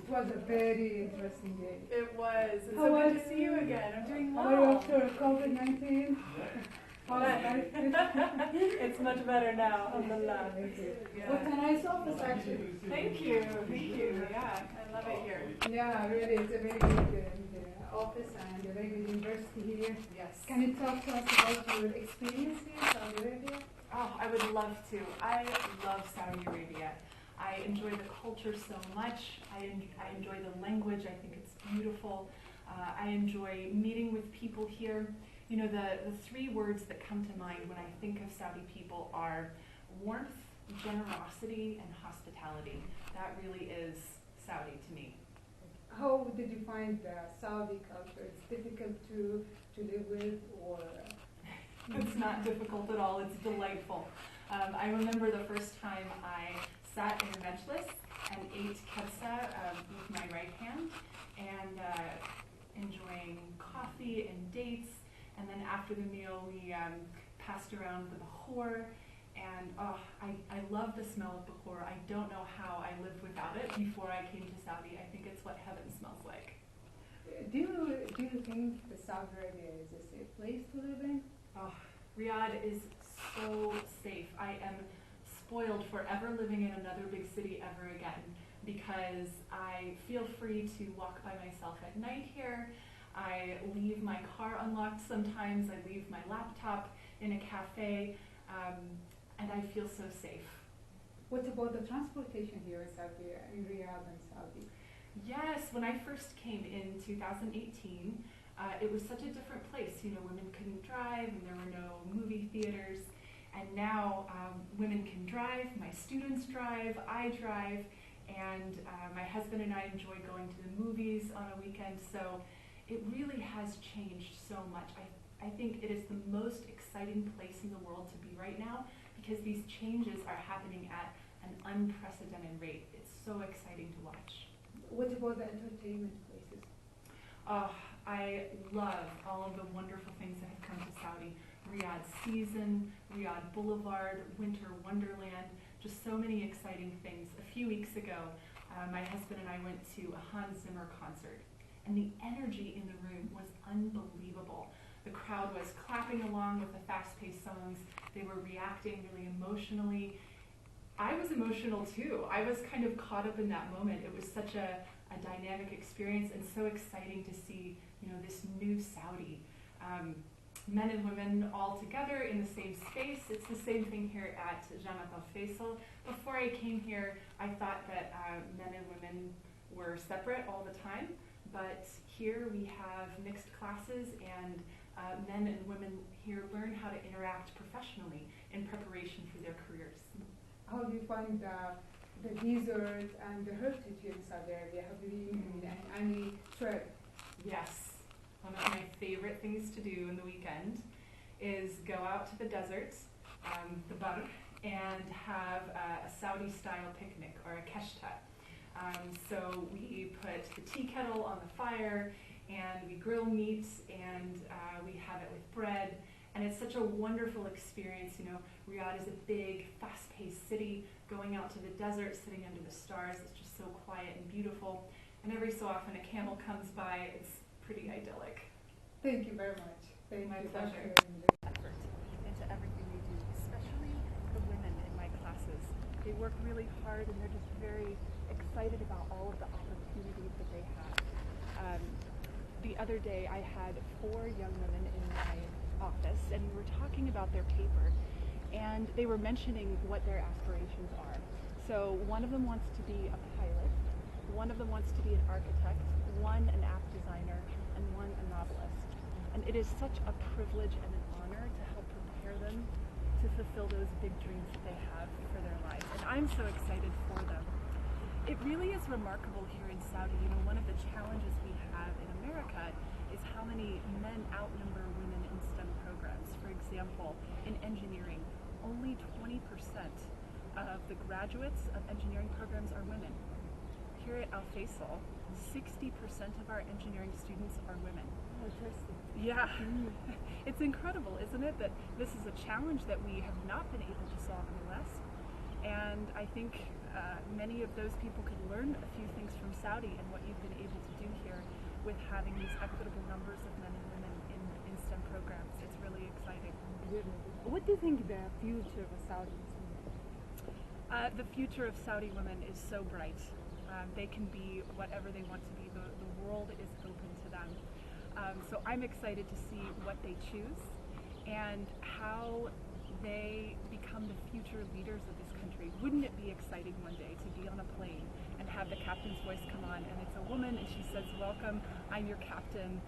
It was a very interesting day. It was. It's How so are good to see you again. I'm doing How are you well. after COVID-19? It's much better now. Alhamdulillah. Yeah. What a nice office, actually. Thank you. Thank you. Yeah, I love it here. Yeah, really, it's a very good office and a very good university here. Yes. Can you talk to us about your experience here in Saudi Arabia? Oh, I would love to. I love Saudi Arabia. I enjoy the culture so much. I enjoy the language. I think it's beautiful. I enjoy meeting with people here. You know, the three words that come to mind when I think of Saudi people are warmth, generosity, and hospitality. That really is Saudi to me. How did you find the Saudi culture? It's difficult to live with, or? It's not difficult at all. It's delightful. I remember the first time I sat in a majlis and ate kebsa with my right hand and enjoying coffee and dates. And then after the meal, we passed around the bahor. And I love the smell of bahor. I don't know how I lived without it before I came to Saudi. I think it's what heaven smells like. Do you think that Saudi Arabia is a safe place to live in? Oh, Riyadh is so safe. I am spoiled forever living in another big city ever again because I feel free to walk by myself at night here. I leave my car unlocked sometimes. I leave my laptop in a cafe, and I feel so safe. What about the transportation here in Saudi, in Riyadh and Saudi? Yes, when I first came in 2018, it was such a different place. You know, women couldn't drive and there were no movie theaters. And now women can drive, my students drive, I drive, and my husband and I enjoy going to the movies on a weekend. So it really has changed so much. I think it is the most exciting place in the world to be right now because these changes are happening at an unprecedented rate. It's so exciting to watch. What about the entertainment places? I love all of the wonderful things that have come to Saudi. Riyadh Season, Riyadh Boulevard, Winter Wonderland, just so many exciting things. A few weeks ago, my husband and I went to a Hans Zimmer concert, and the energy in the room was unbelievable. The crowd was clapping along with the fast-paced songs. They were reacting really emotionally. I was emotional too. I was kind of caught up in that moment. It was such a dynamic experience and so exciting to see, you know, this new Saudi. Men and women all together in the same space. It's the same thing here at Al-Faisal. Before I came here, I thought that men and women were separate all the time, but here we have mixed classes and men and women here learn how to interact professionally in preparation for their careers. How do you find the desert and the heritage in Saudi Arabia? Have you been in any trip? Yes. One of my favorite things to do in the weekend is go out to the desert, the Barr, and have a Saudi-style picnic, or a keshta. So we put the tea kettle on the fire, and we grill meat, and we have it with bread. And it's such a wonderful experience. You know, Riyadh is a big, fast-paced city. Going out to the desert, sitting under the stars, it's just so quiet and beautiful. And every so often a camel comes by. It's pretty idyllic. Thank you very much. Thank My you. pleasure. Effort into everything they do, especially the women in my classes. They work really hard and they're just very excited about all of the opportunities that they have. The other day I had 4 young women in my office and we were talking about their paper and they were mentioning what their aspirations are. So one of them wants to be a pilot, one of them wants to be an architect, one an app designer, and one a novelist. And it is such a privilege and an honor to help prepare them to fulfill those big dreams that they have for their lives. And I'm so excited for them. It really is remarkable here in Saudi. You know, one of the challenges we have in America is how many men outnumber women in STEM programs. For example, in engineering, only 20% of the graduates of engineering programs are women. Here at Al-Faisal, 60% of our engineering students are women. Interesting. Yeah, it's incredible, isn't it, that this is a challenge that we have not been able to solve in the West. And I think many of those people could learn a few things from Saudi and what you've been able to do here with having these equitable numbers of men and women in STEM programs. It's really exciting. What do you think the future of Saudi is? The future of Saudi women is so bright. They can be whatever they want to be. The world is open to them. So I'm excited to see what they choose and how they become the future leaders of this country. Wouldn't it be exciting one day to be on a plane and have the captain's voice come on and it's a woman and she says, "Welcome, I'm your captain."